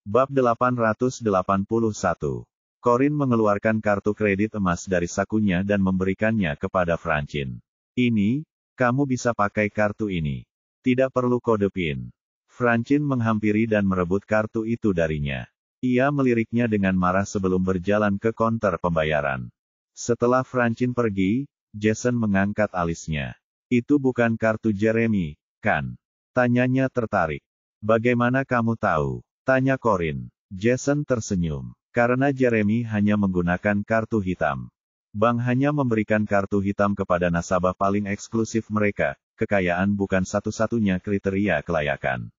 Bab 881. Corin mengeluarkan kartu kredit emas dari sakunya dan memberikannya kepada Francine. Ini, kamu bisa pakai kartu ini. Tidak perlu kode PIN. Francine menghampiri dan merebut kartu itu darinya. Ia meliriknya dengan marah sebelum berjalan ke konter pembayaran. Setelah Francine pergi, Jason mengangkat alisnya. Itu bukan kartu Jeremy, kan? Tanyanya tertarik. Bagaimana kamu tahu? Tanya Corin. Jason tersenyum. Karena Jeremy hanya menggunakan kartu hitam. Bank hanya memberikan kartu hitam kepada nasabah paling eksklusif mereka. Kekayaan bukan satu-satunya kriteria kelayakan.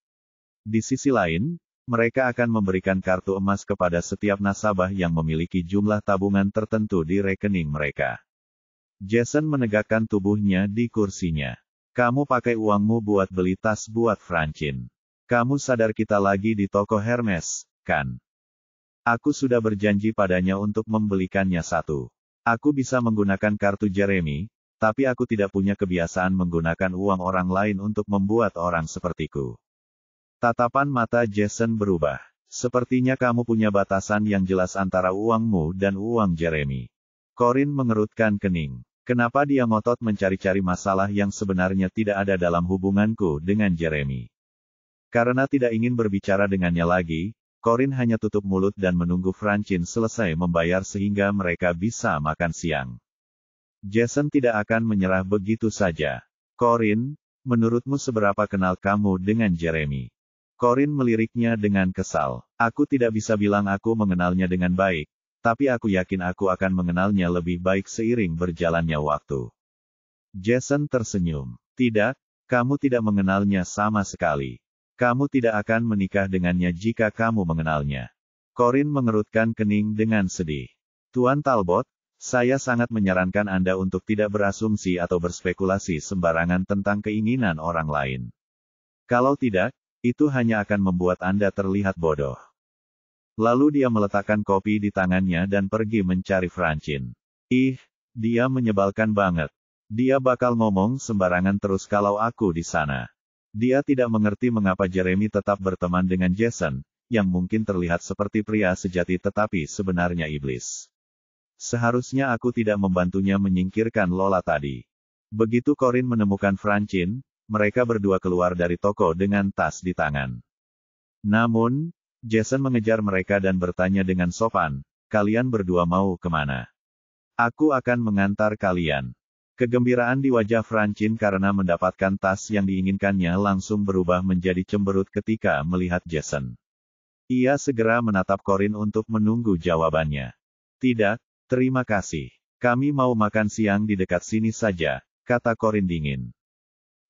Di sisi lain, mereka akan memberikan kartu emas kepada setiap nasabah yang memiliki jumlah tabungan tertentu di rekening mereka. Jason menegakkan tubuhnya di kursinya. Kamu pakai uangmu buat beli tas buat Francine. Kamu sadar kita lagi di toko Hermes, kan? Aku sudah berjanji padanya untuk membelikannya satu. Aku bisa menggunakan kartu Jeremy, tapi aku tidak punya kebiasaan menggunakan uang orang lain untuk membuat orang sepertiku. Tatapan mata Jason berubah. Sepertinya kamu punya batasan yang jelas antara uangmu dan uang Jeremy. Corin mengerutkan kening. Kenapa dia ngotot mencari-cari masalah yang sebenarnya tidak ada dalam hubunganku dengan Jeremy? Karena tidak ingin berbicara dengannya lagi, Corin hanya tutup mulut dan menunggu Francine selesai membayar sehingga mereka bisa makan siang. Jason tidak akan menyerah begitu saja. Corin, menurutmu seberapa kenal kamu dengan Jeremy? Corin meliriknya dengan kesal. Aku tidak bisa bilang aku mengenalnya dengan baik, tapi aku yakin aku akan mengenalnya lebih baik seiring berjalannya waktu. Jason tersenyum. Tidak, kamu tidak mengenalnya sama sekali. Kamu tidak akan menikah dengannya jika kamu mengenalnya. Corin mengerutkan kening dengan sedih. Tuan Talbot, saya sangat menyarankan Anda untuk tidak berasumsi atau berspekulasi sembarangan tentang keinginan orang lain. Kalau tidak, itu hanya akan membuat Anda terlihat bodoh. Lalu dia meletakkan kopi di tangannya dan pergi mencari Francine. Dia menyebalkan banget. Dia bakal ngomong sembarangan terus kalau aku di sana. Dia tidak mengerti mengapa Jeremy tetap berteman dengan Jason, yang mungkin terlihat seperti pria sejati tetapi sebenarnya iblis. Seharusnya aku tidak membantunya menyingkirkan Lola tadi. Begitu Corin menemukan Francine, mereka berdua keluar dari toko dengan tas di tangan. Namun, Jason mengejar mereka dan bertanya dengan sopan, kalian berdua mau kemana? Aku akan mengantar kalian. Kegembiraan di wajah Francine karena mendapatkan tas yang diinginkannya langsung berubah menjadi cemberut ketika melihat Jason. Ia segera menatap Corin untuk menunggu jawabannya. Tidak, terima kasih. Kami mau makan siang di dekat sini saja, kata Corin dingin.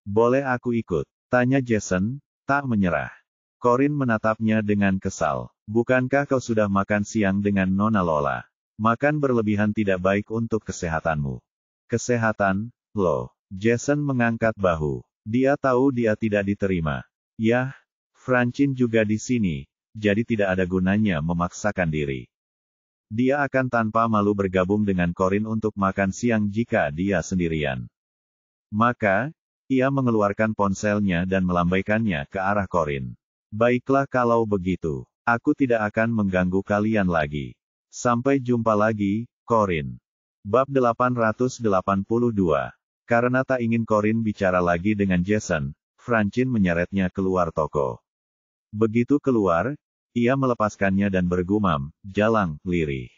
Boleh aku ikut? Tanya Jason, tak menyerah. Corin menatapnya dengan kesal. Bukankah kau sudah makan siang dengan Nona Lola? Makan berlebihan tidak baik untuk kesehatanmu. Kesehatan, loh. Jason mengangkat bahu. Dia tahu dia tidak diterima. Yah, Francine juga di sini, jadi tidak ada gunanya memaksakan diri. Dia akan tanpa malu bergabung dengan Corin untuk makan siang jika dia sendirian. Maka, ia mengeluarkan ponselnya dan melambaikannya ke arah Corin. Baiklah kalau begitu, aku tidak akan mengganggu kalian lagi. Sampai jumpa lagi, Corin. Bab 882. Karena tak ingin Corin bicara lagi dengan Jason, Francine menyeretnya keluar toko. Begitu keluar, ia melepaskannya dan bergumam, jalang, lirih.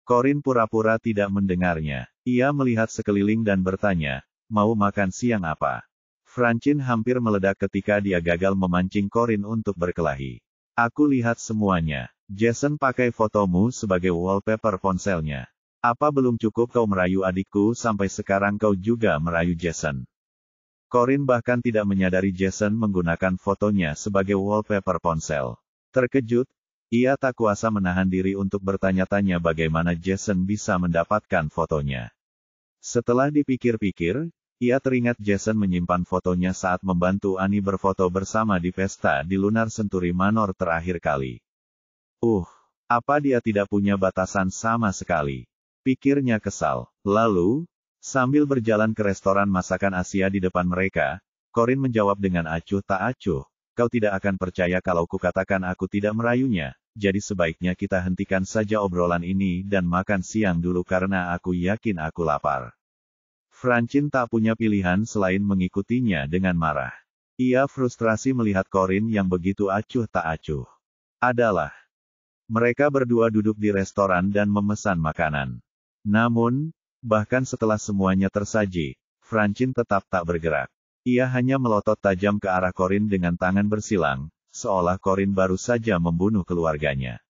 Corin pura-pura tidak mendengarnya. Ia melihat sekeliling dan bertanya, mau makan siang apa? Francine hampir meledak ketika dia gagal memancing Corin untuk berkelahi. Aku lihat semuanya. Jason pakai fotomu sebagai wallpaper ponselnya. Apa belum cukup kau merayu adikku sampai sekarang kau juga merayu Jason? Corin bahkan tidak menyadari Jason menggunakan fotonya sebagai wallpaper ponsel. Terkejut, ia tak kuasa menahan diri untuk bertanya-tanya bagaimana Jason bisa mendapatkan fotonya. Setelah dipikir-pikir, ia teringat Jason menyimpan fotonya saat membantu Annie berfoto bersama di pesta di Lunar Century Manor terakhir kali. Apa dia tidak punya batasan sama sekali? Pikirnya kesal. Lalu, sambil berjalan ke restoran masakan Asia di depan mereka, Corin menjawab dengan acuh tak acuh, kau tidak akan percaya kalau kukatakan aku tidak merayunya, jadi sebaiknya kita hentikan saja obrolan ini dan makan siang dulu karena aku yakin aku lapar. Francine tak punya pilihan selain mengikutinya dengan marah. Ia frustrasi melihat Corinne yang begitu acuh tak acuh. Mereka berdua duduk di restoran dan memesan makanan. Namun, bahkan setelah semuanya tersaji, Francine tetap tak bergerak. Ia hanya melotot tajam ke arah Corinne dengan tangan bersilang, seolah Corinne baru saja membunuh keluarganya.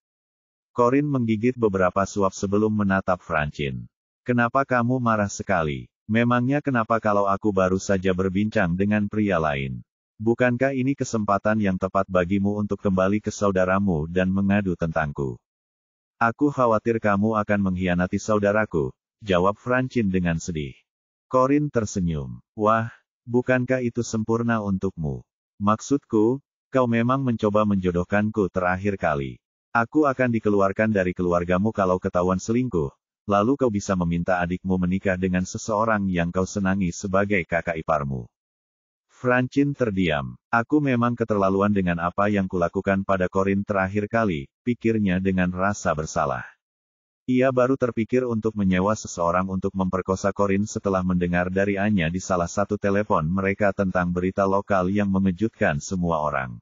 Corinne menggigit beberapa suap sebelum menatap Francine. Kenapa kamu marah sekali? Memangnya kenapa kalau aku baru saja berbincang dengan pria lain? Bukankah ini kesempatan yang tepat bagimu untuk kembali ke saudaramu dan mengadu tentangku? Aku khawatir kamu akan mengkhianati saudaraku, jawab Francine dengan sedih. Corinne tersenyum. Wah, bukankah itu sempurna untukmu? Maksudku, kau memang mencoba menjodohkanku terakhir kali. Aku akan dikeluarkan dari keluargamu kalau ketahuan selingkuh, lalu kau bisa meminta adikmu menikah dengan seseorang yang kau senangi sebagai kakak iparmu. Francine terdiam. Aku memang keterlaluan dengan apa yang kulakukan pada Corinne terakhir kali, pikirnya dengan rasa bersalah. Ia baru terpikir untuk menyewa seseorang untuk memperkosa Corinne setelah mendengar dari Anya di salah satu telepon mereka tentang berita lokal yang mengejutkan semua orang.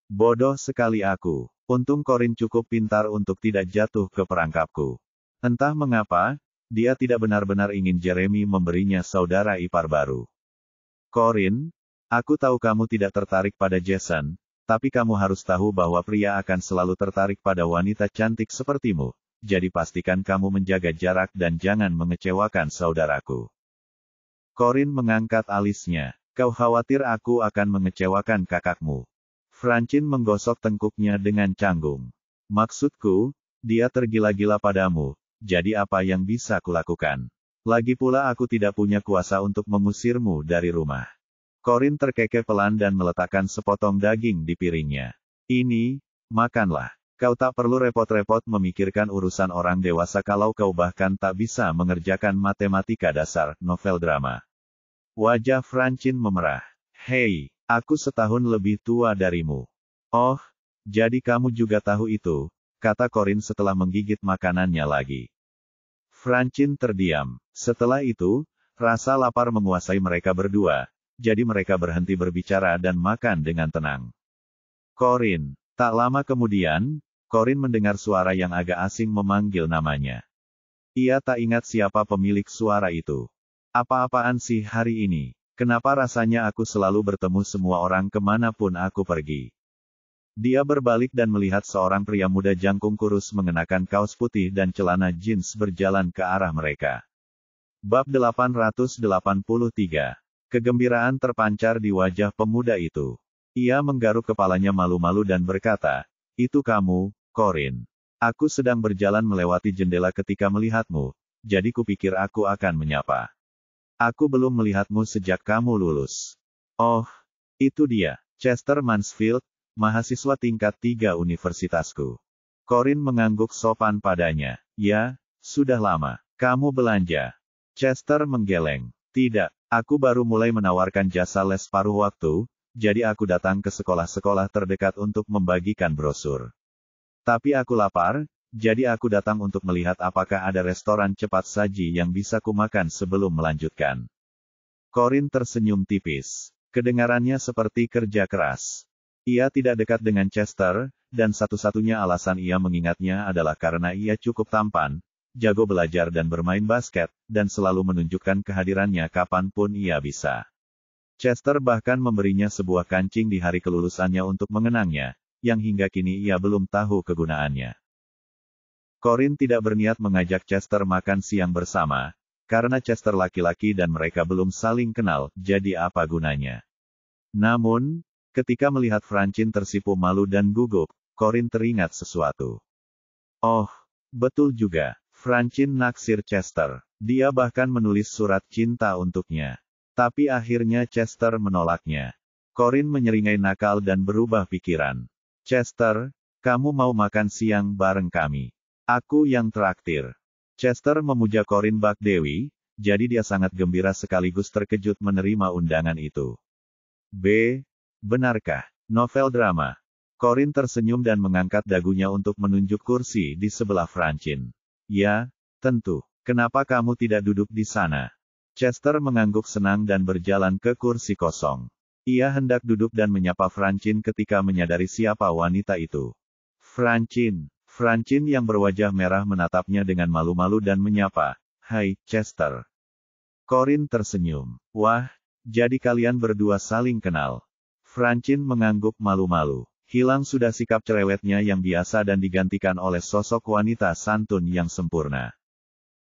Bodoh sekali aku. Untung Corinne cukup pintar untuk tidak jatuh ke perangkapku. Entah mengapa, dia tidak benar-benar ingin Jeremy memberinya saudara ipar baru. Corinne, aku tahu kamu tidak tertarik pada Jason, tapi kamu harus tahu bahwa pria akan selalu tertarik pada wanita cantik sepertimu. Jadi pastikan kamu menjaga jarak dan jangan mengecewakan saudaraku. Corinne mengangkat alisnya. Kau khawatir aku akan mengecewakan kakakmu? Francine menggosok tengkuknya dengan canggung. Maksudku, dia tergila-gila padamu, jadi apa yang bisa kulakukan? Lagi pula aku tidak punya kuasa untuk mengusirmu dari rumah. Corinne terkekeh pelan dan meletakkan sepotong daging di piringnya. Ini, makanlah. Kau tak perlu repot-repot memikirkan urusan orang dewasa kalau kau bahkan tak bisa mengerjakan matematika dasar, novel drama. Wajah Francine memerah. Hei, aku setahun lebih tua darimu. Oh, jadi kamu juga tahu itu, kata Corinne setelah menggigit makanannya lagi. Francine terdiam. Setelah itu, rasa lapar menguasai mereka berdua, jadi mereka berhenti berbicara dan makan dengan tenang. Corinne. Tak lama kemudian, Corinne mendengar suara yang agak asing memanggil namanya. Ia tak ingat siapa pemilik suara itu. Apa-apaan sih hari ini? Kenapa rasanya aku selalu bertemu semua orang kemanapun aku pergi? Dia berbalik dan melihat seorang pria muda jangkung kurus mengenakan kaos putih dan celana jeans berjalan ke arah mereka. Bab 883. Kegembiraan terpancar di wajah pemuda itu. Ia menggaruk kepalanya malu-malu dan berkata, "Itu kamu, Corinne. Aku sedang berjalan melewati jendela ketika melihatmu, jadi kupikir aku akan menyapa. Aku belum melihatmu sejak kamu lulus." Oh, itu dia, Chester Mansfield, mahasiswa tingkat 3 universitasku. Corinne mengangguk sopan padanya. Ya, sudah lama. Kamu belanja? Chester menggeleng. Tidak, aku baru mulai menawarkan jasa les paruh waktu, jadi aku datang ke sekolah-sekolah terdekat untuk membagikan brosur. Tapi aku lapar, jadi aku datang untuk melihat apakah ada restoran cepat saji yang bisa kumakan sebelum melanjutkan. Corinne tersenyum tipis. Kedengarannya seperti kerja keras. Ia tidak dekat dengan Chester, dan satu-satunya alasan ia mengingatnya adalah karena ia cukup tampan, jago belajar dan bermain basket, dan selalu menunjukkan kehadirannya kapanpun ia bisa. Chester bahkan memberinya sebuah kancing di hari kelulusannya untuk mengenangnya, yang hingga kini ia belum tahu kegunaannya. Corinne tidak berniat mengajak Chester makan siang bersama, karena Chester laki-laki dan mereka belum saling kenal, jadi apa gunanya. Namun, ketika melihat Francine tersipu malu dan gugup, Corinne teringat sesuatu. Oh, betul juga, Francine naksir Chester. Dia bahkan menulis surat cinta untuknya. Tapi akhirnya Chester menolaknya. Corinne menyeringai nakal dan berubah pikiran. Chester, kamu mau makan siang bareng kami? Aku yang traktir. Chester memuja Corinne bak Dewi, jadi dia sangat gembira sekaligus terkejut menerima undangan itu. B. Benarkah? Novel drama. Corin tersenyum dan mengangkat dagunya untuk menunjuk kursi di sebelah Francine. Ya, tentu. Kenapa kamu tidak duduk di sana? Chester mengangguk senang dan berjalan ke kursi kosong. Ia hendak duduk dan menyapa Francine ketika menyadari siapa wanita itu. Francine. Francine yang berwajah merah menatapnya dengan malu-malu dan menyapa, "Hai, Chester." Corin tersenyum. Wah, jadi kalian berdua saling kenal. Francine mengangguk malu-malu. Hilang sudah sikap cerewetnya yang biasa dan digantikan oleh sosok wanita santun yang sempurna.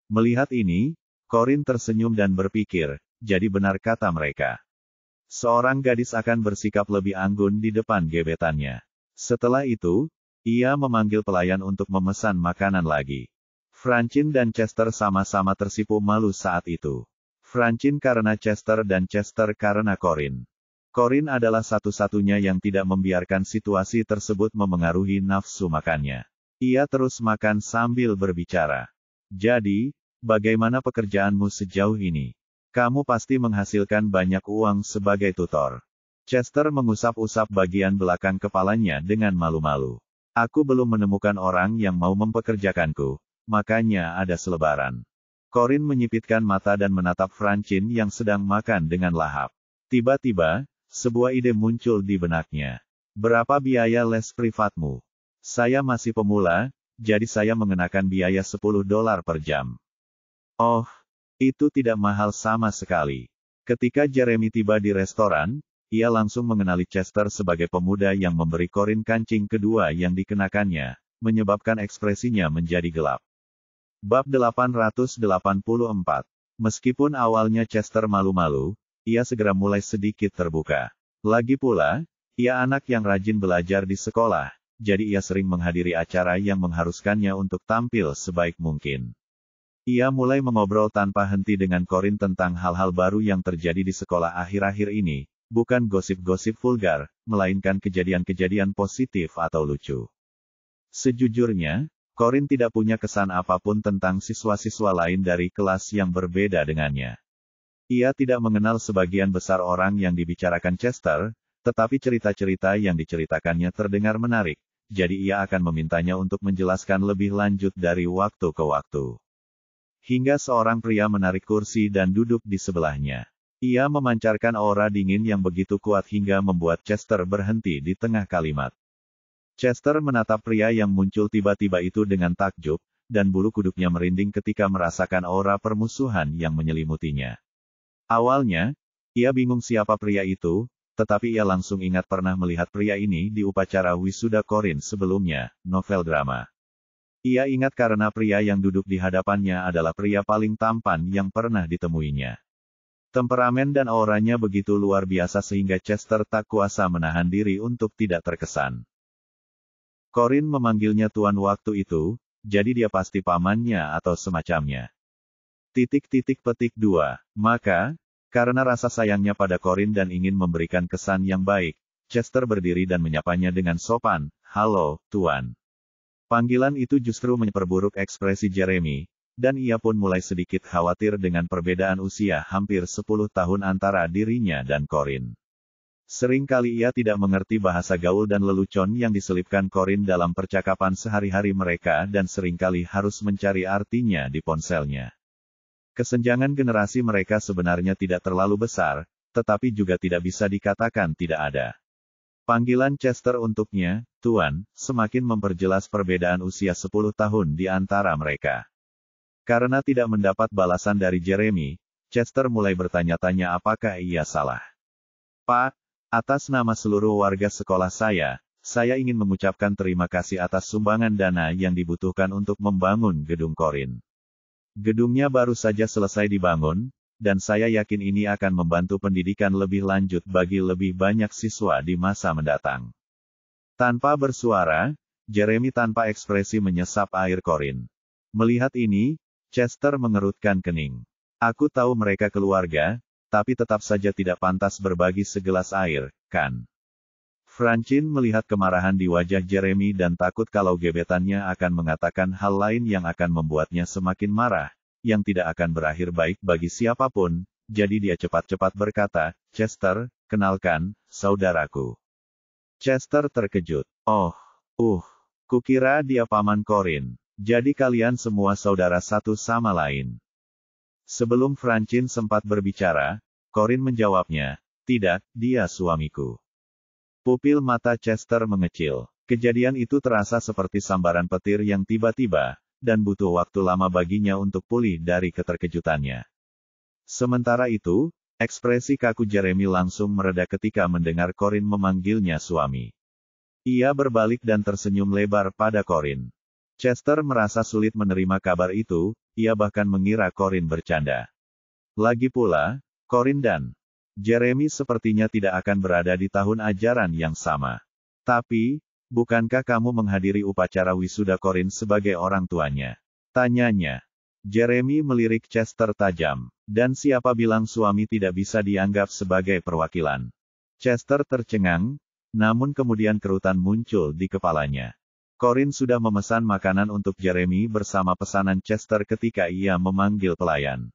Melihat ini, Corin tersenyum dan berpikir, jadi benar kata mereka. Seorang gadis akan bersikap lebih anggun di depan gebetannya. Setelah itu, ia memanggil pelayan untuk memesan makanan lagi. Francine dan Chester sama-sama tersipu malu saat itu. Francine karena Chester dan Chester karena Corin. Corin adalah satu-satunya yang tidak membiarkan situasi tersebut memengaruhi nafsu makannya. Ia terus makan sambil berbicara. Jadi, bagaimana pekerjaanmu sejauh ini? Kamu pasti menghasilkan banyak uang sebagai tutor. Chester mengusap-usap bagian belakang kepalanya dengan malu-malu. Aku belum menemukan orang yang mau mempekerjakanku, makanya ada selebaran. Corin menyipitkan mata dan menatap Francine yang sedang makan dengan lahap. Tiba-tiba, sebuah ide muncul di benaknya. Berapa biaya les privatmu? Saya masih pemula, jadi saya mengenakan biaya $10 per jam. Oh, itu tidak mahal sama sekali. Ketika Jeremy tiba di restoran, ia langsung mengenali Chester sebagai pemuda yang memberi Corin kancing kedua yang dikenakannya, menyebabkan ekspresinya menjadi gelap. Bab 884. Meskipun awalnya Chester malu-malu, ia segera mulai sedikit terbuka. Lagi pula, ia anak yang rajin belajar di sekolah, jadi ia sering menghadiri acara yang mengharuskannya untuk tampil sebaik mungkin. Ia mulai mengobrol tanpa henti dengan Corin tentang hal-hal baru yang terjadi di sekolah akhir-akhir ini, bukan gosip-gosip vulgar, melainkan kejadian-kejadian positif atau lucu. Sejujurnya, Corin tidak punya kesan apapun tentang siswa-siswa lain dari kelas yang berbeda dengannya. Ia tidak mengenal sebagian besar orang yang dibicarakan Chester, tetapi cerita-cerita yang diceritakannya terdengar menarik, jadi ia akan memintanya untuk menjelaskan lebih lanjut dari waktu ke waktu. Hingga seorang pria menarik kursi dan duduk di sebelahnya. Ia memancarkan aura dingin yang begitu kuat hingga membuat Chester berhenti di tengah kalimat. Chester menatap pria yang muncul tiba-tiba itu dengan takjub, dan bulu kuduknya merinding ketika merasakan aura permusuhan yang menyelimutinya. Awalnya, ia bingung siapa pria itu, tetapi ia langsung ingat pernah melihat pria ini di upacara wisuda Corin sebelumnya, novel drama. Ia ingat karena pria yang duduk di hadapannya adalah pria paling tampan yang pernah ditemuinya. Temperamen dan auranya begitu luar biasa sehingga Chester tak kuasa menahan diri untuk tidak terkesan. Corin memanggilnya tuan waktu itu, jadi dia pasti pamannya atau semacamnya. Petik 2. Maka, karena rasa sayangnya pada Corin dan ingin memberikan kesan yang baik, Chester berdiri dan menyapanya dengan sopan, "Halo, Tuan." Panggilan itu justru memperburuk ekspresi Jeremy, dan ia pun mulai sedikit khawatir dengan perbedaan usia hampir 10 tahun antara dirinya dan Corin. Seringkali ia tidak mengerti bahasa gaul dan lelucon yang diselipkan Corin dalam percakapan sehari-hari mereka dan seringkali harus mencari artinya di ponselnya. Kesenjangan generasi mereka sebenarnya tidak terlalu besar, tetapi juga tidak bisa dikatakan tidak ada. Panggilan Chester untuknya, Tuan, semakin memperjelas perbedaan usia 10 tahun di antara mereka. Karena tidak mendapat balasan dari Jeremy, Chester mulai bertanya-tanya apakah ia salah. "Pak, atas nama seluruh warga sekolah saya ingin mengucapkan terima kasih atas sumbangan dana yang dibutuhkan untuk membangun gedung Corin. Gedungnya baru saja selesai dibangun, dan saya yakin ini akan membantu pendidikan lebih lanjut bagi lebih banyak siswa di masa mendatang." Tanpa bersuara, Jeremy tanpa ekspresi menyesap air Corin. Melihat ini, Chester mengerutkan kening. "Aku tahu mereka keluarga, tapi tetap saja tidak pantas berbagi segelas air, kan?" Francine melihat kemarahan di wajah Jeremy dan takut kalau gebetannya akan mengatakan hal lain yang akan membuatnya semakin marah, yang tidak akan berakhir baik bagi siapapun, jadi dia cepat-cepat berkata, "Chester, kenalkan, saudaraku." Chester terkejut. Oh, kukira dia paman Corin. Jadi kalian semua saudara satu sama lain. Sebelum Francine sempat berbicara, Corin menjawabnya, tidak, dia suamiku. Pupil mata Chester mengecil. Kejadian itu terasa seperti sambaran petir yang tiba-tiba, dan butuh waktu lama baginya untuk pulih dari keterkejutannya. Sementara itu, ekspresi kaku Jeremy langsung mereda ketika mendengar Corin memanggilnya suami. Ia berbalik dan tersenyum lebar pada Corin. Chester merasa sulit menerima kabar itu, ia bahkan mengira Corin bercanda. Lagi pula, Corin dan Jeremy sepertinya tidak akan berada di tahun ajaran yang sama. Tapi, bukankah kamu menghadiri upacara wisuda Corin sebagai orang tuanya? Tanyanya. Jeremy melirik Chester tajam. Dan siapa bilang suami tidak bisa dianggap sebagai perwakilan? Chester tercengang, namun kemudian kerutan muncul di kepalanya. Corin sudah memesan makanan untuk Jeremy bersama pesanan Chester ketika ia memanggil pelayan.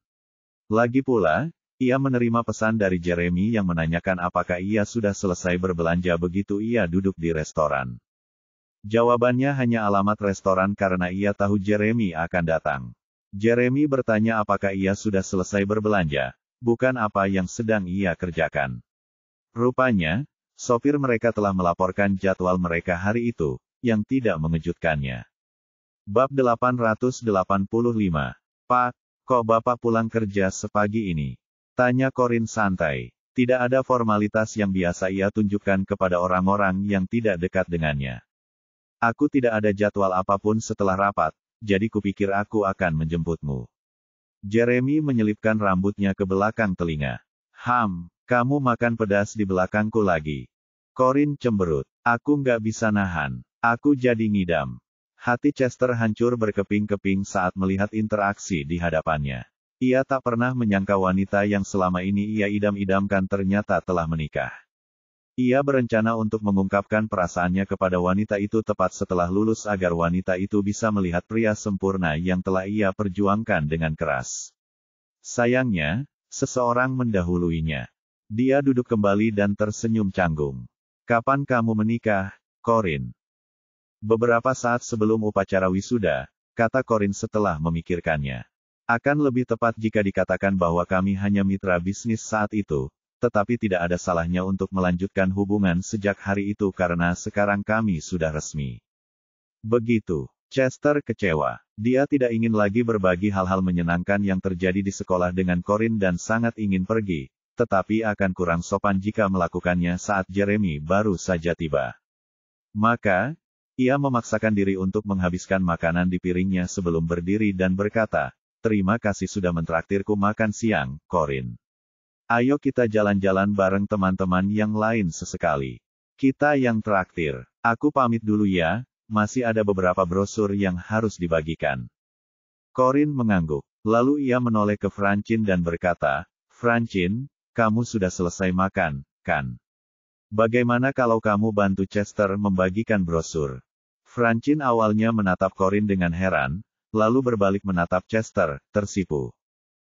Lagi pula, ia menerima pesan dari Jeremy yang menanyakan apakah ia sudah selesai berbelanja begitu ia duduk di restoran. Jawabannya hanya alamat restoran karena ia tahu Jeremy akan datang. Jeremy bertanya apakah ia sudah selesai berbelanja, bukan apa yang sedang ia kerjakan. Rupanya, sopir mereka telah melaporkan jadwal mereka hari itu, yang tidak mengejutkannya. Bab 885. Pak, kok Bapak pulang kerja sepagi ini? Tanya Corin santai. Tidak ada formalitas yang biasa ia tunjukkan kepada orang-orang yang tidak dekat dengannya. Aku tidak ada jadwal apapun setelah rapat, jadi kupikir aku akan menjemputmu. Jeremy menyelipkan rambutnya ke belakang telinga. Kamu makan pedas di belakangku lagi. Corin cemberut. Aku nggak bisa nahan. Aku jadi ngidam. Hati Chester hancur berkeping-keping saat melihat interaksi di hadapannya. Ia tak pernah menyangka wanita yang selama ini ia idam-idamkan ternyata telah menikah. Ia berencana untuk mengungkapkan perasaannya kepada wanita itu tepat setelah lulus agar wanita itu bisa melihat pria sempurna yang telah ia perjuangkan dengan keras. Sayangnya, seseorang mendahuluinya. Dia duduk kembali dan tersenyum canggung. Kapan kamu menikah, Corin? Beberapa saat sebelum upacara wisuda, kata Corin setelah memikirkannya. Akan lebih tepat jika dikatakan bahwa kami hanya mitra bisnis saat itu, tetapi tidak ada salahnya untuk melanjutkan hubungan sejak hari itu karena sekarang kami sudah resmi. Begitu. Chester kecewa. Dia tidak ingin lagi berbagi hal-hal menyenangkan yang terjadi di sekolah dengan Corin dan sangat ingin pergi, tetapi akan kurang sopan jika melakukannya saat Jeremy baru saja tiba. Maka, ia memaksakan diri untuk menghabiskan makanan di piringnya sebelum berdiri dan berkata, "Terima kasih sudah mentraktirku makan siang, Corin. Ayo kita jalan-jalan bareng teman-teman yang lain sesekali. Kita yang traktir. Aku pamit dulu ya, masih ada beberapa brosur yang harus dibagikan." Corin mengangguk. Lalu ia menoleh ke Francine dan berkata, "Francine, kamu sudah selesai makan, kan? Bagaimana kalau kamu bantu Chester membagikan brosur?" Francine awalnya menatap Corin dengan heran, lalu berbalik menatap Chester, tersipu.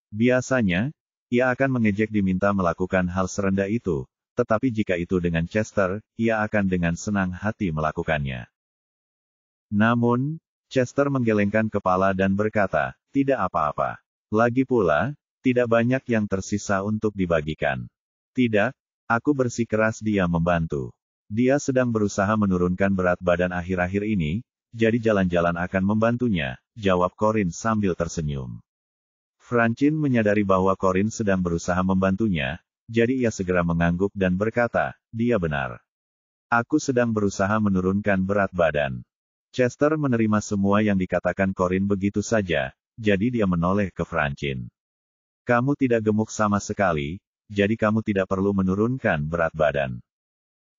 Biasanya, ia akan mengejek diminta melakukan hal serendah itu, tetapi jika itu dengan Chester, ia akan dengan senang hati melakukannya. Namun, Chester menggelengkan kepala dan berkata, "Tidak apa-apa. Lagi pula, tidak banyak yang tersisa untuk dibagikan." "Tidak, aku bersikeras dia membantu. Dia sedang berusaha menurunkan berat badan akhir-akhir ini, jadi jalan-jalan akan membantunya," jawab Corin sambil tersenyum. Francine menyadari bahwa Corin sedang berusaha membantunya, jadi ia segera mengangguk dan berkata, "Dia benar. Aku sedang berusaha menurunkan berat badan." Chester menerima semua yang dikatakan Corin begitu saja, jadi dia menoleh ke Francine. "Kamu tidak gemuk sama sekali, jadi kamu tidak perlu menurunkan berat badan."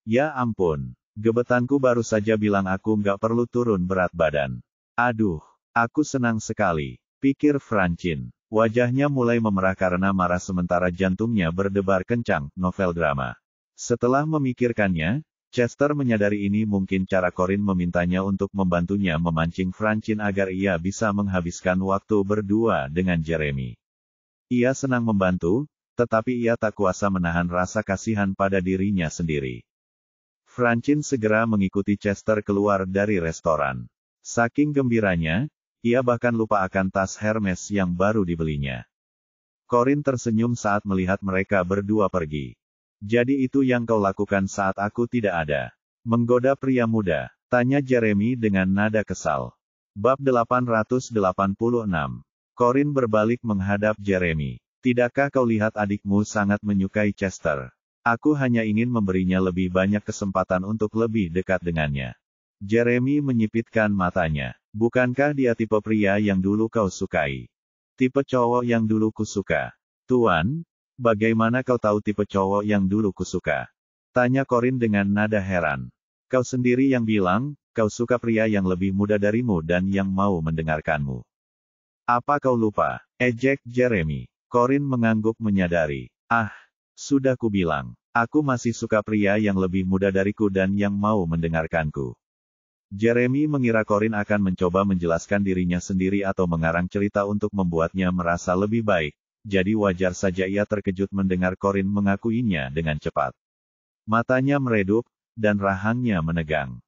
"Ya ampun, gebetanku baru saja bilang aku nggak perlu turun berat badan. Aduh, aku senang sekali," pikir Francine. Wajahnya mulai memerah karena marah sementara jantungnya berdebar kencang, novel drama. Setelah memikirkannya, Chester menyadari ini mungkin cara Corin memintanya untuk membantunya memancing Francine agar ia bisa menghabiskan waktu berdua dengan Jeremy. Ia senang membantu, tetapi ia tak kuasa menahan rasa kasihan pada dirinya sendiri. Francine segera mengikuti Chester keluar dari restoran. Saking gembiranya, ia bahkan lupa akan tas Hermes yang baru dibelinya. Corinne tersenyum saat melihat mereka berdua pergi. Jadi itu yang kau lakukan saat aku tidak ada. Menggoda pria muda, tanya Jeremy dengan nada kesal. Bab 886. Corinne berbalik menghadap Jeremy. Tidakkah kau lihat adikmu sangat menyukai Chester? Aku hanya ingin memberinya lebih banyak kesempatan untuk lebih dekat dengannya. Jeremy menyipitkan matanya. Bukankah dia tipe pria yang dulu kau sukai? Tipe cowok yang dulu kusuka. Tuan, bagaimana kau tahu tipe cowok yang dulu kusuka? Tanya Corinne dengan nada heran. Kau sendiri yang bilang, kau suka pria yang lebih muda darimu dan yang mau mendengarkanmu. Apa kau lupa? Ejek Jeremy. Corinne mengangguk menyadari. Sudah kubilang. Aku masih suka pria yang lebih muda dariku dan yang mau mendengarkanku. Jeremy mengira Corinne akan mencoba menjelaskan dirinya sendiri atau mengarang cerita untuk membuatnya merasa lebih baik, jadi wajar saja ia terkejut mendengar Corinne mengakuinya dengan cepat. Matanya meredup, dan rahangnya menegang.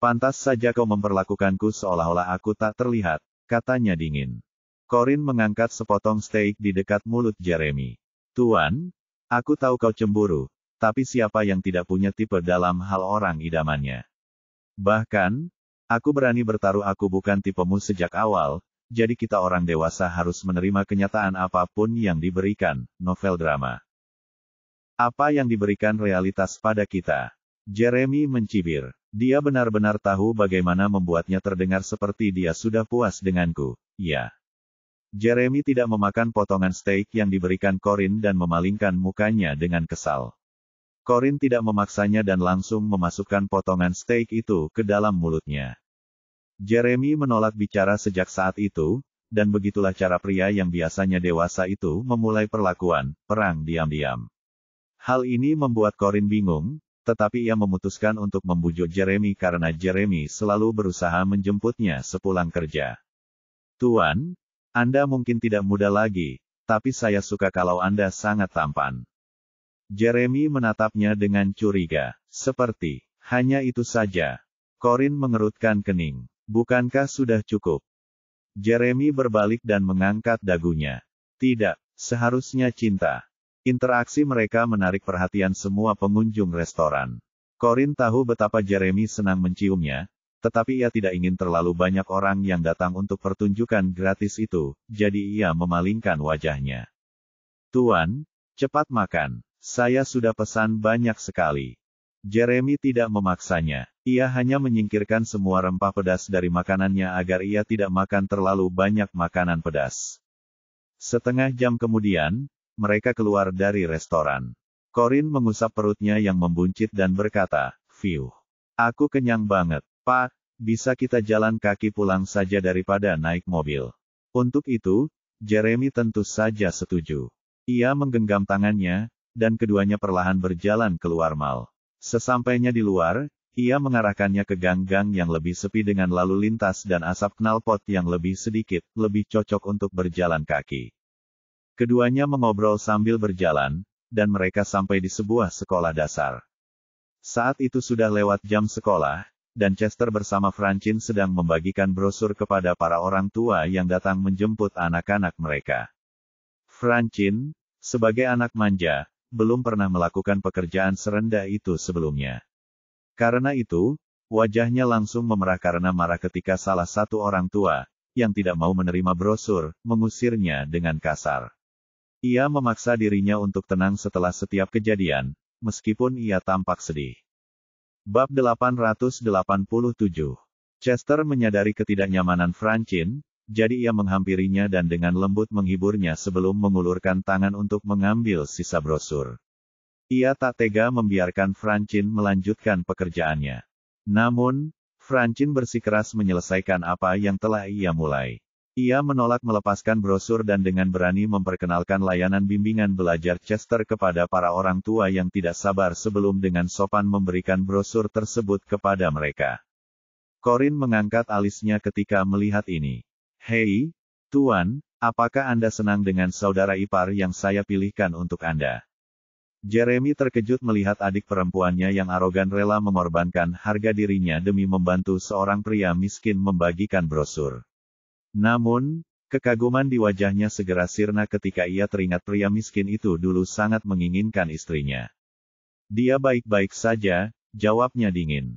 Pantas saja kau memperlakukanku seolah-olah aku tak terlihat, katanya dingin. Corinne mengangkat sepotong steak di dekat mulut Jeremy. Tuan, aku tahu kau cemburu, tapi siapa yang tidak punya tipe dalam hal orang idamannya? Bahkan, aku berani bertaruh aku bukan tipemu sejak awal, jadi kita orang dewasa harus menerima kenyataan apapun yang diberikan, novel drama. Apa yang diberikan realitas pada kita? Jeremy mencibir. Dia benar-benar tahu bagaimana membuatnya terdengar seperti dia sudah puas denganku, ya. Jeremy tidak memakan potongan steak yang diberikan Corinne dan memalingkan mukanya dengan kesal. Corinne tidak memaksanya dan langsung memasukkan potongan steak itu ke dalam mulutnya. Jeremy menolak bicara sejak saat itu, dan begitulah cara pria yang biasanya dewasa itu memulai perlakuan perang diam-diam. Hal ini membuat Corinne bingung, tetapi ia memutuskan untuk membujuk Jeremy karena Jeremy selalu berusaha menjemputnya sepulang kerja. Tuan, Anda mungkin tidak muda lagi, tapi saya suka kalau Anda sangat tampan. Jeremy menatapnya dengan curiga. Seperti, hanya itu saja. Corinne mengerutkan kening. Bukankah sudah cukup? Jeremy berbalik dan mengangkat dagunya. Tidak, seharusnya cinta. Interaksi mereka menarik perhatian semua pengunjung restoran. Corinne tahu betapa Jeremy senang menciumnya, tetapi ia tidak ingin terlalu banyak orang yang datang untuk pertunjukan gratis itu, jadi ia memalingkan wajahnya. Tuan, cepat makan. Saya sudah pesan banyak sekali. Jeremy tidak memaksanya. Ia hanya menyingkirkan semua rempah pedas dari makanannya agar ia tidak makan terlalu banyak makanan pedas. Setengah jam kemudian, mereka keluar dari restoran. Corinne mengusap perutnya yang membuncit dan berkata, "Phew. Aku kenyang banget. Pak, bisa kita jalan kaki pulang saja daripada naik mobil." Untuk itu, Jeremy tentu saja setuju. Ia menggenggam tangannya, dan keduanya perlahan berjalan keluar mal. Sesampainya di luar, ia mengarahkannya ke gang-gang yang lebih sepi dengan lalu lintas dan asap knalpot yang lebih sedikit, lebih cocok untuk berjalan kaki. Keduanya mengobrol sambil berjalan, dan mereka sampai di sebuah sekolah dasar. Saat itu sudah lewat jam sekolah, dan Chester bersama Francine sedang membagikan brosur kepada para orang tua yang datang menjemput anak-anak mereka. Francine, sebagai anak manja, belum pernah melakukan pekerjaan serendah itu sebelumnya. Karena itu, wajahnya langsung memerah karena marah ketika salah satu orang tua, yang tidak mau menerima brosur, mengusirnya dengan kasar. Ia memaksa dirinya untuk tenang setelah setiap kejadian, meskipun ia tampak sedih. Bab 887. Chester menyadari ketidaknyamanan Francine, jadi ia menghampirinya dan dengan lembut menghiburnya sebelum mengulurkan tangan untuk mengambil sisa brosur. Ia tak tega membiarkan Francine melanjutkan pekerjaannya. Namun, Francine bersikeras menyelesaikan apa yang telah ia mulai. Ia menolak melepaskan brosur dan dengan berani memperkenalkan layanan bimbingan belajar Chester kepada para orang tua yang tidak sabar sebelum dengan sopan memberikan brosur tersebut kepada mereka. Corinne mengangkat alisnya ketika melihat ini. "Hei, Tuan, apakah Anda senang dengan saudara ipar yang saya pilihkan untuk Anda?" Jeremy terkejut melihat adik perempuannya yang arogan rela mengorbankan harga dirinya demi membantu seorang pria miskin membagikan brosur. Namun, kekaguman di wajahnya segera sirna ketika ia teringat pria miskin itu dulu sangat menginginkan istrinya. Dia baik-baik saja, jawabnya dingin.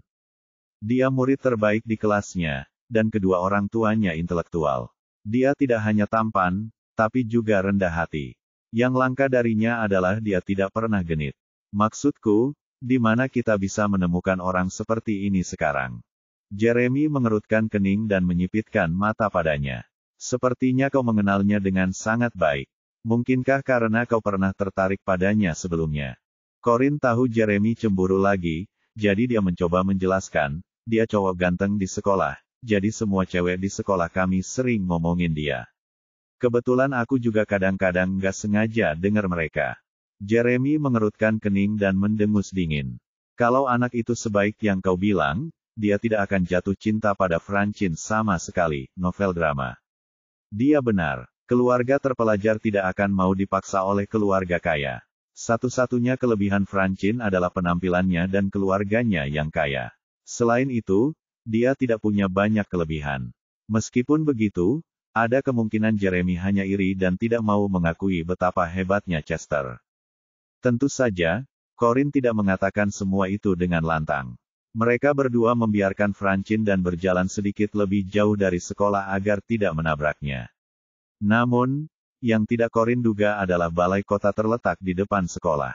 Dia murid terbaik di kelasnya, dan kedua orang tuanya intelektual. Dia tidak hanya tampan, tapi juga rendah hati. Yang langka darinya adalah dia tidak pernah genit. Maksudku, di mana kita bisa menemukan orang seperti ini sekarang? Jeremy mengerutkan kening dan menyipitkan mata padanya. Sepertinya kau mengenalnya dengan sangat baik. Mungkinkah karena kau pernah tertarik padanya sebelumnya? Corinne tahu Jeremy cemburu lagi, jadi dia mencoba menjelaskan, dia cowok ganteng di sekolah, jadi semua cewek di sekolah kami sering ngomongin dia. Kebetulan aku juga kadang-kadang nggak sengaja dengar mereka. Jeremy mengerutkan kening dan mendengus dingin. Kalau anak itu sebaik yang kau bilang, dia tidak akan jatuh cinta pada Francine sama sekali, novel drama. Dia benar, keluarga terpelajar tidak akan mau dipaksa oleh keluarga kaya. Satu-satunya kelebihan Francine adalah penampilannya dan keluarganya yang kaya. Selain itu, dia tidak punya banyak kelebihan. Meskipun begitu, ada kemungkinan Jeremy hanya iri dan tidak mau mengakui betapa hebatnya Chester. Tentu saja, Corinne tidak mengatakan semua itu dengan lantang. Mereka berdua membiarkan Francine dan berjalan sedikit lebih jauh dari sekolah agar tidak menabraknya. Namun, yang tidak Corinne duga adalah balai kota terletak di depan sekolah.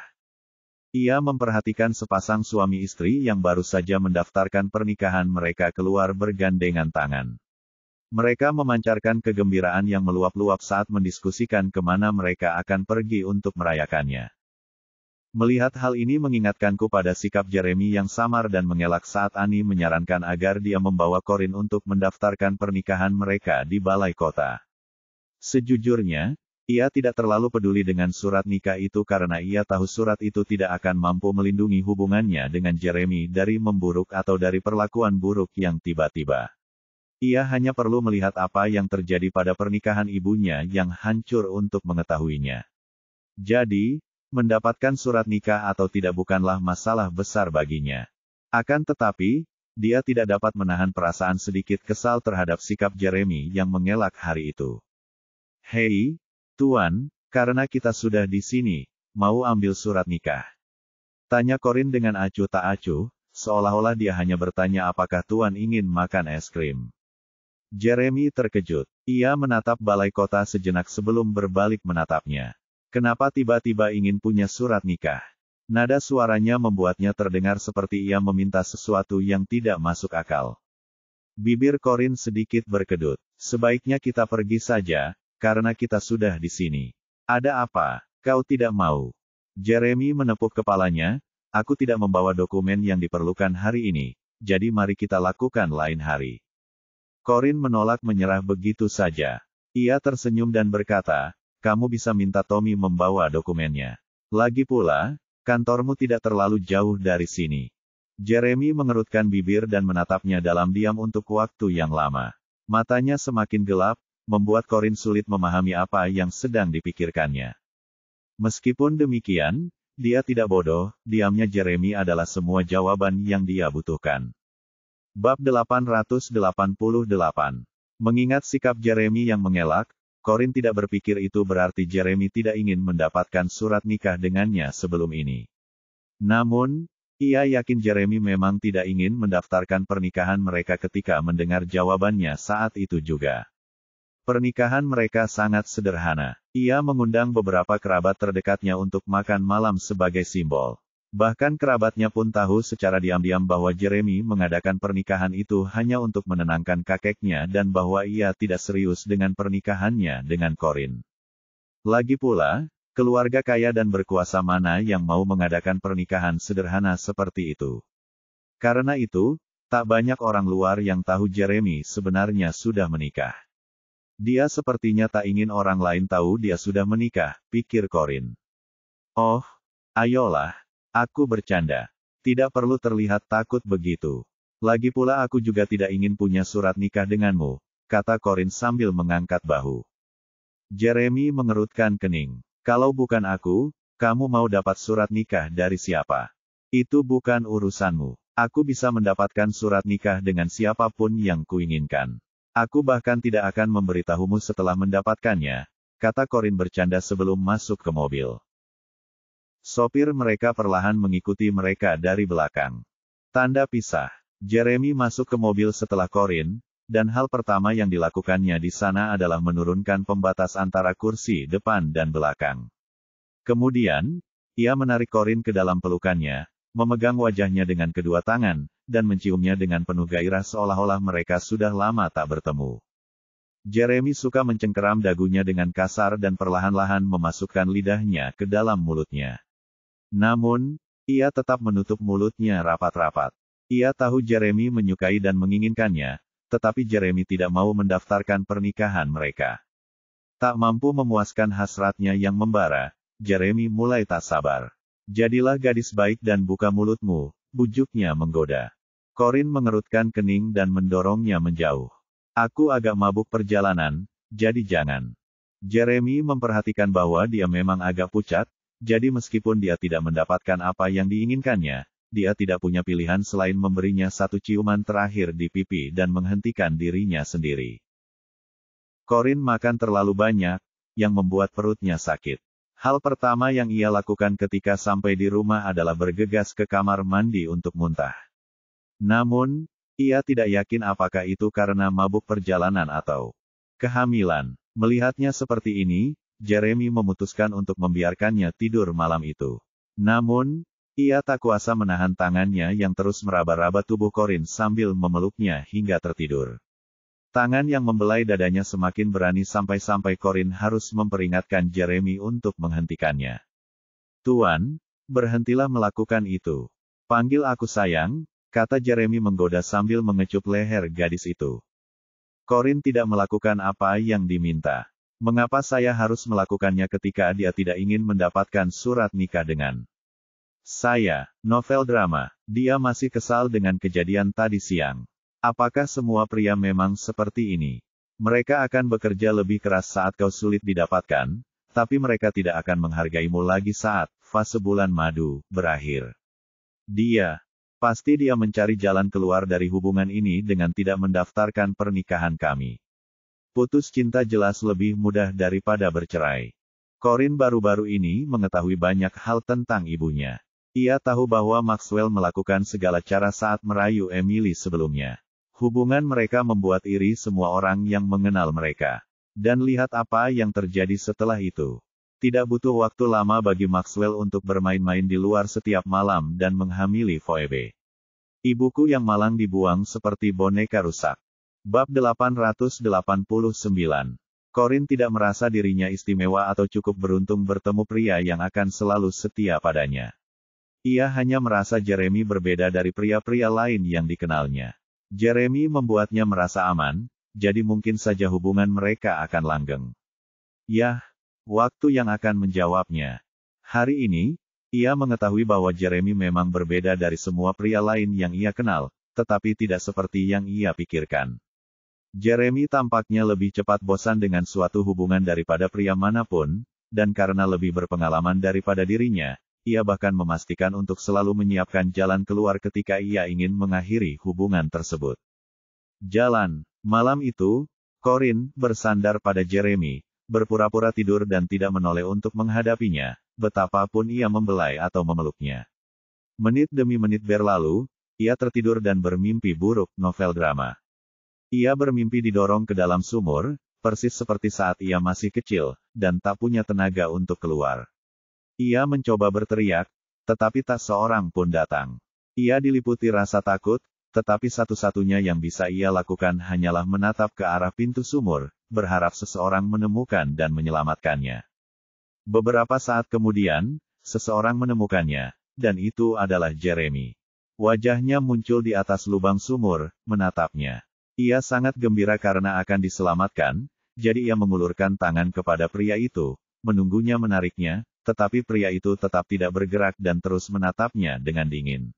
Ia memperhatikan sepasang suami istri yang baru saja mendaftarkan pernikahan mereka keluar bergandengan tangan. Mereka memancarkan kegembiraan yang meluap-luap saat mendiskusikan kemana mereka akan pergi untuk merayakannya. Melihat hal ini mengingatkanku pada sikap Jeremy yang samar dan mengelak saat Annie menyarankan agar dia membawa Corinne untuk mendaftarkan pernikahan mereka di balai kota. Sejujurnya, ia tidak terlalu peduli dengan surat nikah itu karena ia tahu surat itu tidak akan mampu melindungi hubungannya dengan Jeremy dari memburuk atau dari perlakuan buruk yang tiba-tiba. Ia hanya perlu melihat apa yang terjadi pada pernikahan ibunya yang hancur untuk mengetahuinya. Jadi, mendapatkan surat nikah atau tidak bukanlah masalah besar baginya. Akan tetapi, dia tidak dapat menahan perasaan sedikit kesal terhadap sikap Jeremy yang mengelak hari itu. Hei, Tuan, karena kita sudah di sini, mau ambil surat nikah? Tanya Corinne dengan acuh tak acuh, seolah-olah dia hanya bertanya apakah Tuan ingin makan es krim. Jeremy terkejut. Ia menatap balai kota sejenak sebelum berbalik menatapnya. Kenapa tiba-tiba ingin punya surat nikah? Nada suaranya membuatnya terdengar seperti ia meminta sesuatu yang tidak masuk akal. Bibir Corinne sedikit berkedut. Sebaiknya kita pergi saja, karena kita sudah di sini. Ada apa? Kau tidak mau? Jeremy menepuk kepalanya, aku tidak membawa dokumen yang diperlukan hari ini, jadi mari kita lakukan lain hari. Corinne menolak menyerah begitu saja. Ia tersenyum dan berkata, kamu bisa minta Tommy membawa dokumennya. Lagi pula, kantormu tidak terlalu jauh dari sini. Jeremy mengerutkan bibir dan menatapnya dalam diam untuk waktu yang lama. Matanya semakin gelap, membuat Corinne sulit memahami apa yang sedang dipikirkannya. Meskipun demikian, dia tidak bodoh, diamnya Jeremy adalah semua jawaban yang dia butuhkan. Bab 888. Mengingat sikap Jeremy yang mengelak, Corinne tidak berpikir itu berarti Jeremy tidak ingin mendapatkan surat nikah dengannya sebelum ini. Namun, ia yakin Jeremy memang tidak ingin mendaftarkan pernikahan mereka ketika mendengar jawabannya saat itu juga. Pernikahan mereka sangat sederhana. Ia mengundang beberapa kerabat terdekatnya untuk makan malam sebagai simbol. Bahkan kerabatnya pun tahu secara diam-diam bahwa Jeremy mengadakan pernikahan itu hanya untuk menenangkan kakeknya dan bahwa ia tidak serius dengan pernikahannya dengan Corinne. Lagi pula, keluarga kaya dan berkuasa mana yang mau mengadakan pernikahan sederhana seperti itu? Karena itu, tak banyak orang luar yang tahu Jeremy sebenarnya sudah menikah. Dia sepertinya tak ingin orang lain tahu dia sudah menikah, pikir Corinne. Oh, ayolah, aku bercanda. Tidak perlu terlihat takut begitu. Lagi pula aku juga tidak ingin punya surat nikah denganmu, kata Corinne sambil mengangkat bahu. Jeremy mengerutkan kening. Kalau bukan aku, Kamu mau dapat surat nikah dari siapa? Itu bukan urusanmu. Aku bisa mendapatkan surat nikah dengan siapapun yang kuinginkan. Aku bahkan tidak akan memberitahumu setelah mendapatkannya, kata Corin bercanda sebelum masuk ke mobil. Sopir mereka perlahan mengikuti mereka dari belakang. Tanda pisah. Jeremy masuk ke mobil setelah Corin, dan hal pertama yang dilakukannya di sana adalah menurunkan pembatas antara kursi depan dan belakang. Kemudian, ia menarik Corin ke dalam pelukannya, memegang wajahnya dengan kedua tangan, dan menciumnya dengan penuh gairah seolah-olah mereka sudah lama tak bertemu. Jeremy suka mencengkeram dagunya dengan kasar dan perlahan-lahan memasukkan lidahnya ke dalam mulutnya. Namun, ia tetap menutup mulutnya rapat-rapat. Ia tahu Jeremy menyukai dan menginginkannya, tetapi Jeremy tidak mau mendaftarkan pernikahan mereka. Tak mampu memuaskan hasratnya yang membara, Jeremy mulai tak sabar. Jadilah gadis baik dan buka mulutmu, bujuknya menggoda. Corin mengerutkan kening dan mendorongnya menjauh. Aku agak mabuk perjalanan, jadi jangan. Jeremy memperhatikan bahwa dia memang agak pucat, jadi meskipun dia tidak mendapatkan apa yang diinginkannya, dia tidak punya pilihan selain memberinya satu ciuman terakhir di pipi dan menghentikan dirinya sendiri. Corin makan terlalu banyak, yang membuat perutnya sakit. Hal pertama yang ia lakukan ketika sampai di rumah adalah bergegas ke kamar mandi untuk muntah. Namun, ia tidak yakin apakah itu karena mabuk perjalanan atau kehamilan. Melihatnya seperti ini, Jeremy memutuskan untuk membiarkannya tidur malam itu. Namun, ia tak kuasa menahan tangannya yang terus meraba-raba tubuh Corin sambil memeluknya hingga tertidur. Tangan yang membelai dadanya semakin berani sampai-sampai Corin harus memperingatkan Jeremy untuk menghentikannya. Tuan, berhentilah melakukan itu. Panggil aku sayang, kata Jeremy menggoda sambil mengecup leher gadis itu. Corin tidak melakukan apa yang diminta. Mengapa saya harus melakukannya ketika dia tidak ingin mendapatkan surat nikah dengan saya? Novel drama. Dia masih kesal dengan kejadian tadi siang. Apakah semua pria memang seperti ini? Mereka akan bekerja lebih keras saat kau sulit didapatkan, tapi mereka tidak akan menghargaimu lagi saat fase bulan madu berakhir. Pasti dia mencari jalan keluar dari hubungan ini dengan tidak mendaftarkan pernikahan kami. Putus cinta jelas lebih mudah daripada bercerai. Corin baru-baru ini mengetahui banyak hal tentang ibunya. Ia tahu bahwa Maxwell melakukan segala cara saat merayu Emily sebelumnya. Hubungan mereka membuat iri semua orang yang mengenal mereka. Dan lihat apa yang terjadi setelah itu. Tidak butuh waktu lama bagi Maxwell untuk bermain-main di luar setiap malam dan menghamili Phoebe. Ibuku yang malang dibuang seperti boneka rusak. Bab 889. Corin tidak merasa dirinya istimewa atau cukup beruntung bertemu pria yang akan selalu setia padanya. Ia hanya merasa Jeremy berbeda dari pria-pria lain yang dikenalnya. Jeremy membuatnya merasa aman, jadi mungkin saja hubungan mereka akan langgeng. Yah, waktu yang akan menjawabnya. Hari ini, ia mengetahui bahwa Jeremy memang berbeda dari semua pria lain yang ia kenal, tetapi tidak seperti yang ia pikirkan. Jeremy tampaknya lebih cepat bosan dengan suatu hubungan daripada pria manapun, dan karena lebih berpengalaman daripada dirinya, ia bahkan memastikan untuk selalu menyiapkan jalan keluar ketika ia ingin mengakhiri hubungan tersebut. Malam itu, Corin bersandar pada Jeremy, berpura-pura tidur dan tidak menoleh untuk menghadapinya, betapapun ia membelai atau memeluknya. Menit demi menit berlalu, ia tertidur dan bermimpi buruk novel drama. Ia bermimpi didorong ke dalam sumur, persis seperti saat ia masih kecil, dan tak punya tenaga untuk keluar. Ia mencoba berteriak, tetapi tak seorang pun datang. Ia diliputi rasa takut, tetapi satu-satunya yang bisa ia lakukan hanyalah menatap ke arah pintu sumur, berharap seseorang menemukan dan menyelamatkannya. Beberapa saat kemudian, seseorang menemukannya, dan itu adalah Jeremy. Wajahnya muncul di atas lubang sumur, menatapnya. Ia sangat gembira karena akan diselamatkan, jadi ia mengulurkan tangan kepada pria itu, menunggunya menariknya, tetapi pria itu tetap tidak bergerak dan terus menatapnya dengan dingin.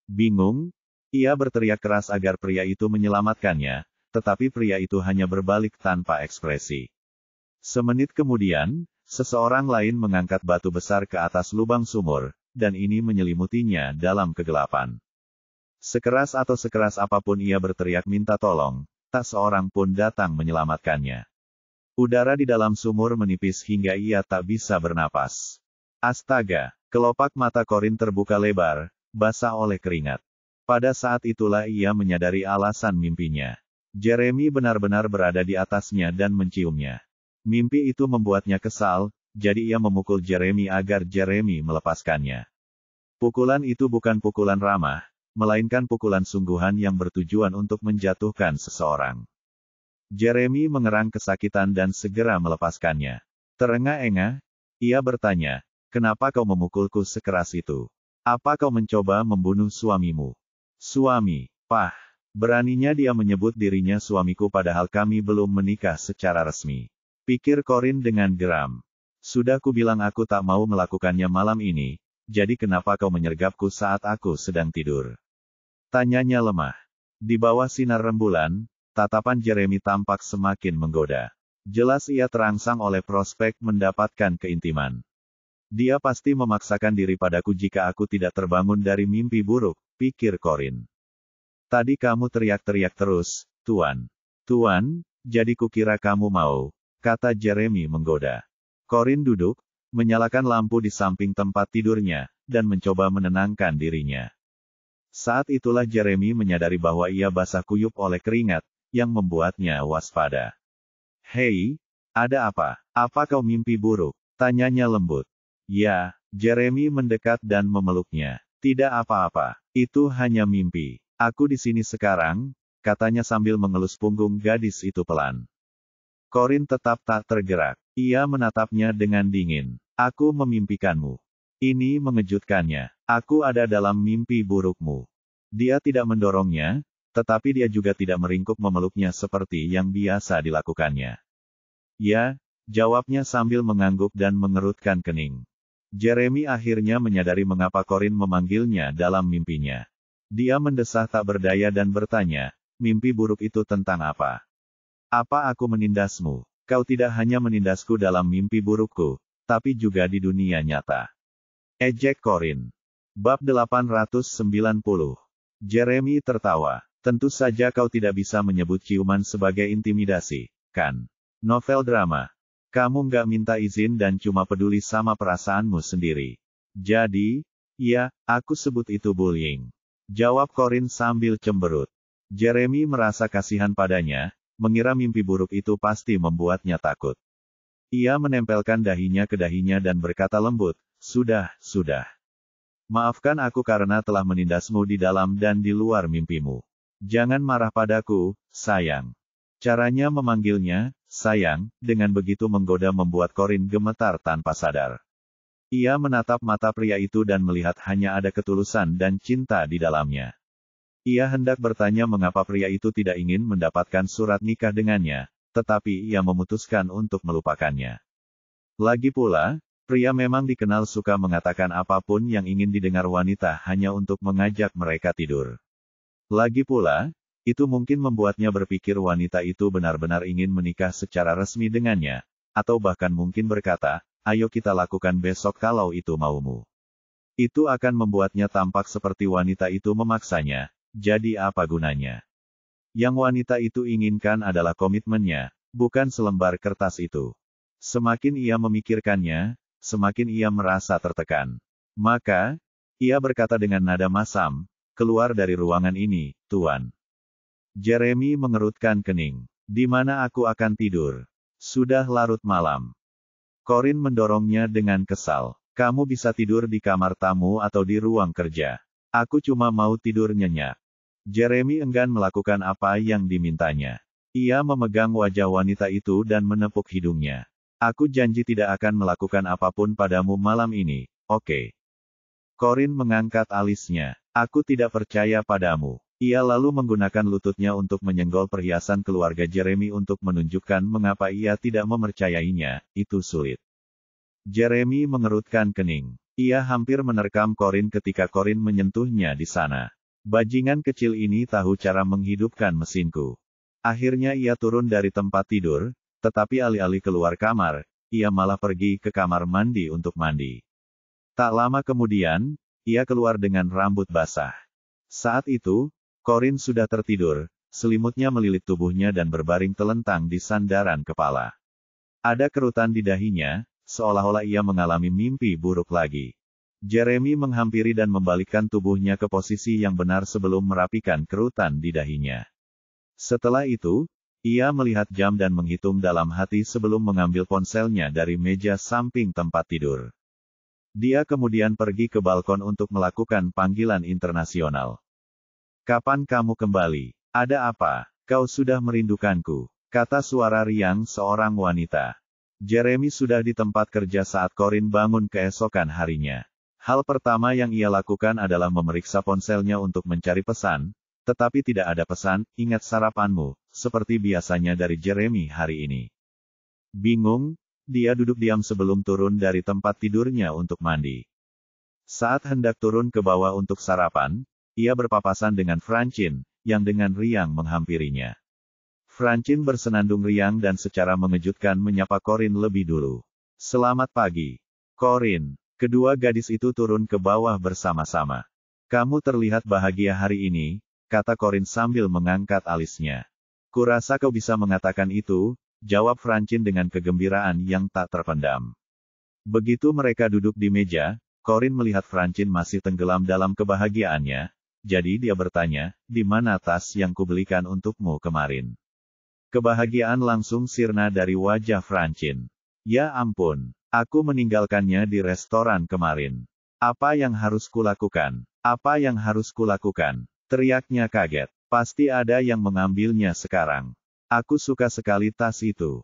Bingung, ia berteriak keras agar pria itu menyelamatkannya, tetapi pria itu hanya berbalik tanpa ekspresi. Semenit kemudian, seseorang lain mengangkat batu besar ke atas lubang sumur, dan ini menyelimutinya dalam kegelapan. Sekeras atau sekeras apapun ia berteriak minta tolong, tak seorang pun datang menyelamatkannya. Udara di dalam sumur menipis hingga ia tak bisa bernapas. Astaga, kelopak mata Corin terbuka lebar, basah oleh keringat. Pada saat itulah ia menyadari alasan mimpinya. Jeremy benar-benar berada di atasnya dan menciumnya. Mimpi itu membuatnya kesal, jadi ia memukul Jeremy agar Jeremy melepaskannya. Pukulan itu bukan pukulan ramah, melainkan pukulan sungguhan yang bertujuan untuk menjatuhkan seseorang. Jeremy mengerang kesakitan dan segera melepaskannya. Terengah-engah, ia bertanya, "Kenapa kau memukulku sekeras itu? Apa kau mencoba membunuh suamimu?" "Suami, Pah." Beraninya dia menyebut dirinya suamiku padahal kami belum menikah secara resmi. Pikir Corin dengan geram. "Sudah kubilang aku tak mau melakukannya malam ini, jadi kenapa kau menyergapku saat aku sedang tidur?" Tanyanya lemah. Di bawah sinar rembulan, tatapan Jeremy tampak semakin menggoda. Jelas ia terangsang oleh prospek mendapatkan keintiman. "Dia pasti memaksakan diri padaku jika aku tidak terbangun dari mimpi buruk," pikir Corin. "Tadi kamu teriak-teriak terus, Tuan." "Tuan, jadi kukira kamu mau," kata Jeremy menggoda. Corin duduk, menyalakan lampu di samping tempat tidurnya, dan mencoba menenangkan dirinya. Saat itulah Jeremy menyadari bahwa ia basah kuyup oleh keringat, yang membuatnya waspada. "Hei, ada apa? Apa kau mimpi buruk?" tanyanya lembut. "Ya," Jeremy mendekat dan memeluknya. "Tidak apa-apa, itu hanya mimpi. Aku di sini sekarang," katanya sambil mengelus punggung gadis itu pelan. Corin tetap tak tergerak. Ia menatapnya dengan dingin. "Aku memimpikanmu. Ini mengejutkannya. Aku ada dalam mimpi burukmu." Dia tidak mendorongnya, tetapi dia juga tidak meringkuk memeluknya seperti yang biasa dilakukannya. "Ya," jawabnya sambil mengangguk dan mengerutkan kening. Jeremy akhirnya menyadari mengapa Corin memanggilnya dalam mimpinya. Dia mendesah tak berdaya dan bertanya, "Mimpi buruk itu tentang apa? Apa aku menindasmu?" "Kau tidak hanya menindasku dalam mimpi burukku, tapi juga di dunia nyata," ejek Corin. Bab 890. Jeremy tertawa. "Tentu saja kau tidak bisa menyebut ciuman sebagai intimidasi, kan? Novel drama. Kamu nggak minta izin dan cuma peduli sama perasaanmu sendiri. Jadi, ya, aku sebut itu bullying," jawab Corin sambil cemberut. Jeremy merasa kasihan padanya, mengira mimpi buruk itu pasti membuatnya takut. Ia menempelkan dahinya ke dahinya dan berkata lembut, "Sudah, sudah. Maafkan aku karena telah menindasmu di dalam dan di luar mimpimu. Jangan marah padaku, sayang." Caranya memanggilnya, sayang, dengan begitu menggoda membuat Corin gemetar tanpa sadar. Ia menatap mata pria itu dan melihat hanya ada ketulusan dan cinta di dalamnya. Ia hendak bertanya mengapa pria itu tidak ingin mendapatkan surat nikah dengannya, tetapi ia memutuskan untuk melupakannya. Lagi pula, pria memang dikenal suka mengatakan apapun yang ingin didengar wanita hanya untuk mengajak mereka tidur. Lagi pula, itu mungkin membuatnya berpikir wanita itu benar-benar ingin menikah secara resmi dengannya, atau bahkan mungkin berkata, "Ayo kita lakukan besok kalau itu maumu." Itu akan membuatnya tampak seperti wanita itu memaksanya. Jadi apa gunanya? Yang wanita itu inginkan adalah komitmennya, bukan selembar kertas itu. Semakin ia memikirkannya, semakin ia merasa tertekan. Maka, ia berkata dengan nada masam, "Keluar dari ruangan ini, Tuan." Jeremy mengerutkan kening. "Di mana aku akan tidur? Sudah larut malam." Corin mendorongnya dengan kesal. "Kamu bisa tidur di kamar tamu atau di ruang kerja. Aku cuma mau tidur nyenyak." Jeremy enggan melakukan apa yang dimintanya. Ia memegang wajah wanita itu dan menepuk hidungnya. "Aku janji tidak akan melakukan apapun padamu malam ini, oke?" Corin mengangkat alisnya. "Aku tidak percaya padamu." Ia lalu menggunakan lututnya untuk menyenggol perhiasan keluarga Jeremy untuk menunjukkan mengapa ia tidak mempercayainya, itu sulit. Jeremy mengerutkan kening. Ia hampir menerkam Corin ketika Corin menyentuhnya di sana. "Bajingan kecil ini tahu cara menghidupkan mesinku." Akhirnya ia turun dari tempat tidur, tetapi alih-alih keluar kamar, ia malah pergi ke kamar mandi untuk mandi. Tak lama kemudian, ia keluar dengan rambut basah. Saat itu, Corin sudah tertidur, selimutnya melilit tubuhnya dan berbaring telentang di sandaran kepala. Ada kerutan di dahinya, seolah-olah ia mengalami mimpi buruk lagi. Jeremy menghampiri dan membalikkan tubuhnya ke posisi yang benar sebelum merapikan kerutan di dahinya. Setelah itu, ia melihat jam dan menghitung dalam hati sebelum mengambil ponselnya dari meja samping tempat tidur. Dia kemudian pergi ke balkon untuk melakukan panggilan internasional. "Kapan kamu kembali? Ada apa? Kau sudah merindukanku," kata suara riang seorang wanita. Jeremy sudah di tempat kerja saat Corin bangun keesokan harinya. Hal pertama yang ia lakukan adalah memeriksa ponselnya untuk mencari pesan, tetapi tidak ada pesan, "Ingat sarapanmu," seperti biasanya dari Jeremy hari ini. Bingung, dia duduk diam sebelum turun dari tempat tidurnya untuk mandi. Saat hendak turun ke bawah untuk sarapan, ia berpapasan dengan Francine, yang dengan riang menghampirinya. Francine bersenandung riang dan secara mengejutkan menyapa Corin lebih dulu. "Selamat pagi, Corin." Kedua gadis itu turun ke bawah bersama-sama. "Kamu terlihat bahagia hari ini," kata Corin sambil mengangkat alisnya. "Kurasa kau bisa mengatakan itu," jawab Francine dengan kegembiraan yang tak terpendam. Begitu mereka duduk di meja, Corin melihat Francine masih tenggelam dalam kebahagiaannya, jadi dia bertanya, "Di mana tas yang kubelikan untukmu kemarin?" Kebahagiaan langsung sirna dari wajah Francine. "Ya ampun, aku meninggalkannya di restoran kemarin. Apa yang harus kulakukan? Apa yang harus kulakukan?" teriaknya kaget. "Pasti ada yang mengambilnya sekarang. Aku suka sekali tas itu."